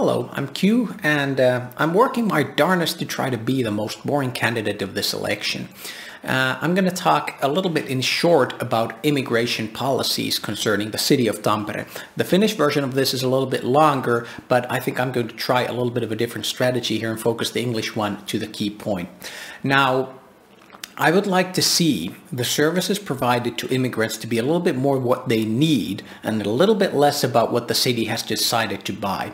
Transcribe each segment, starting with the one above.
Hello, I'm Q, and I'm working my darnest to try to be the most boring candidate of this election. I'm going to talk a little bit in short about immigration policies concerning the city of Tampere. The Finnish version of this is a little bit longer, but I think I'm going to try a little bit of a different strategy here and focus the English one to the key point. Now, I would like to see the services provided to immigrants to be a little bit more what they need and a little bit less about what the city has decided to buy.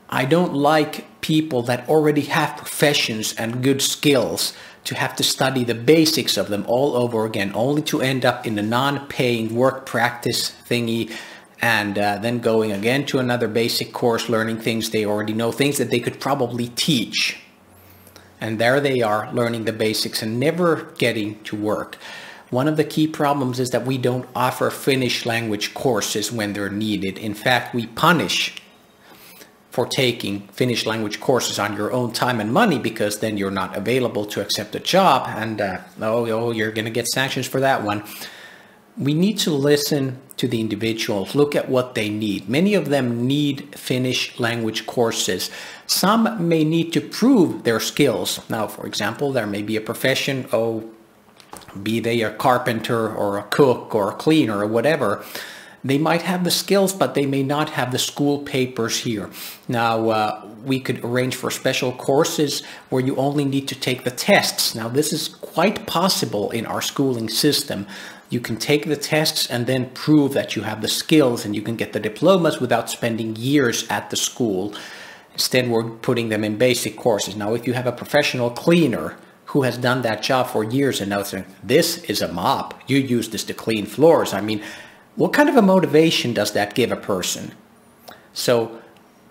I don't like people that already have professions and good skills to have to study the basics of them all over again, only to end up in a non-paying work practice thingy and then going again to another basic course, learning things they already know, things that they could probably teach. And there they are, learning the basics and never getting to work. One of the key problems is that we don't offer Finnish language courses when they're needed. In fact, we punish for taking Finnish language courses on your own time and money, because then you're not available to accept a job, and you're going to get sanctions for that one. We need to listen to the individuals, look at what they need. Many of them need Finnish language courses. Some may need to prove their skills. Now, for example, there may be a profession, be they a carpenter or a cook or a cleaner or whatever. They might have the skills, but they may not have the school papers here. Now, we could arrange for special courses where you only need to take the tests. Now, this is quite possible in our schooling system. You can take the tests and then prove that you have the skills, and you can get the diplomas without spending years at the school. Instead, we're putting them in basic courses. Now, if you have a professional cleaner who has done that job for years and now saying, this is a mop, you use this to clean floors. I mean, what kind of a motivation does that give a person? So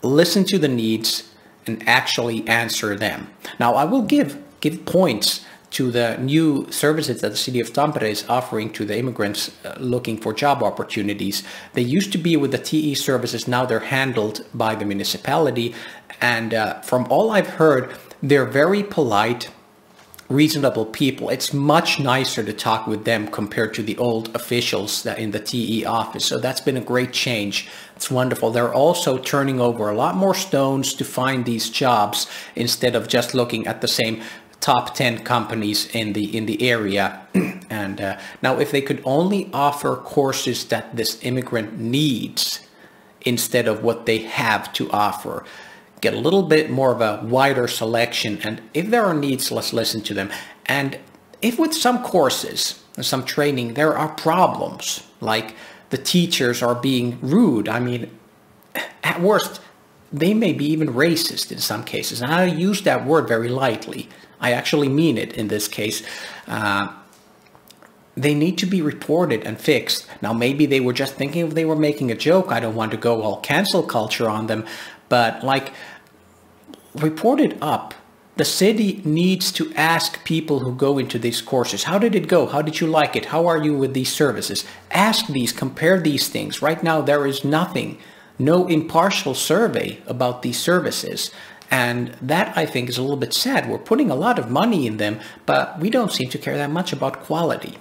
listen to the needs and actually answer them. Now, I will give points to the new services that the city of Tampere is offering to the immigrants looking for job opportunities. They used to be with the TE services, now they're handled by the municipality. And from all I've heard, they're very polite, reasonable people. It's much nicer to talk with them compared to the old officials that in the TE office. So that's been a great change. It's wonderful. They're also turning over a lot more stones to find these jobs instead of just looking at the same top 10 companies in the area. And now, if they could only offer courses that this immigrant needs instead of what they have to offer, get a little bit more of a wider selection, and if there are needs, let's listen to them. And if with some courses and some training there are problems, like the teachers are being rude, I mean, at worst, they may be even racist in some cases. And I use that word very lightly. I actually mean it in this case. They need to be reported and fixed. Now, maybe they were just thinking if they were making a joke. I don't want to go all cancel culture on them, but like, report it up. The city needs to ask people who go into these courses, how did it go? How did you like it? How are you with these services? Ask these, compare these things. Right now, there is nothing, no impartial survey about these services. And that, I think, is a little bit sad. We're putting a lot of money in them, but we don't seem to care that much about quality.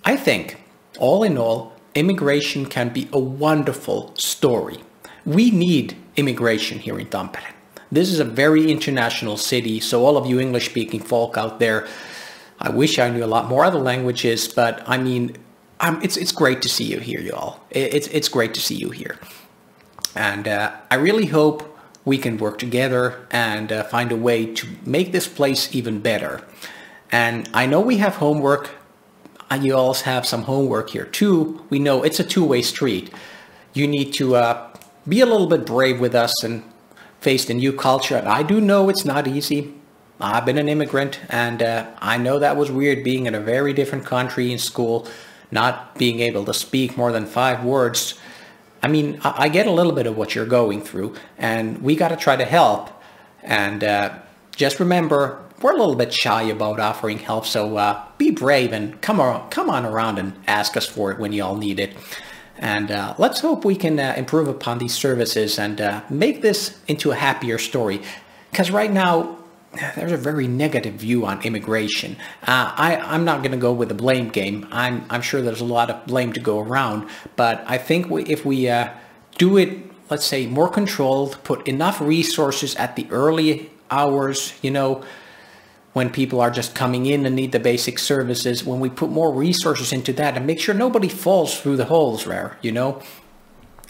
I think, all in all, immigration can be a wonderful story. We need immigration here in Tampere. This is a very international city, so all of you English-speaking folk out there, I wish I knew a lot more other languages, but I mean, it's great to see you here, y'all. It's great to see you here. And I really hope we can work together and find a way to make this place even better. And I know we have homework. You all have some homework here too. We know it's a two-way street. You need to be a little bit brave with us and face the new culture. And I do know it's not easy. I've been an immigrant, and I know that was weird being in a very different country in school, not being able to speak more than 5 words. I mean, I get a little bit of what you're going through, and we got to try to help. And just remember, we're a little bit shy about offering help, so be brave and come on around and ask us for it when you all need it. And let's hope we can improve upon these services and make this into a happier story. Because right now, there's a very negative view on immigration. I'm not going to go with the blame game. I'm sure there's a lot of blame to go around, but I think if we do it let's say, more controlled, put enough resources at the early hours, when people are just coming in and need the basic services, when we put more resources into that and make sure nobody falls through the holes there,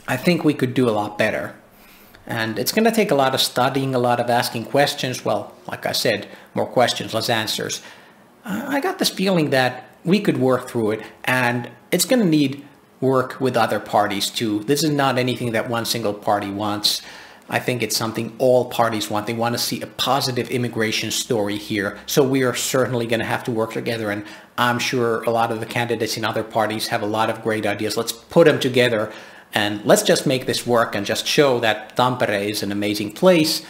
I think we could do a lot better. And it's going to take a lot of studying, a lot of asking questions. Well, like I said, more questions, less answers. I got this feeling that we could work through it, and it's going to need work with other parties too. This is not anything that one single party wants. I think it's something all parties want. They want to see a positive immigration story here. So we are certainly going to have to work together, and I'm sure a lot of the candidates in other parties have a lot of great ideas. Let's put them together and let's just make this work and just show that Tampere is an amazing place.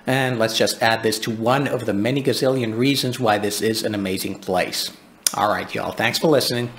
And let's just add this to one of the many gazillion reasons why this is an amazing place. All right, y'all. Thanks for listening.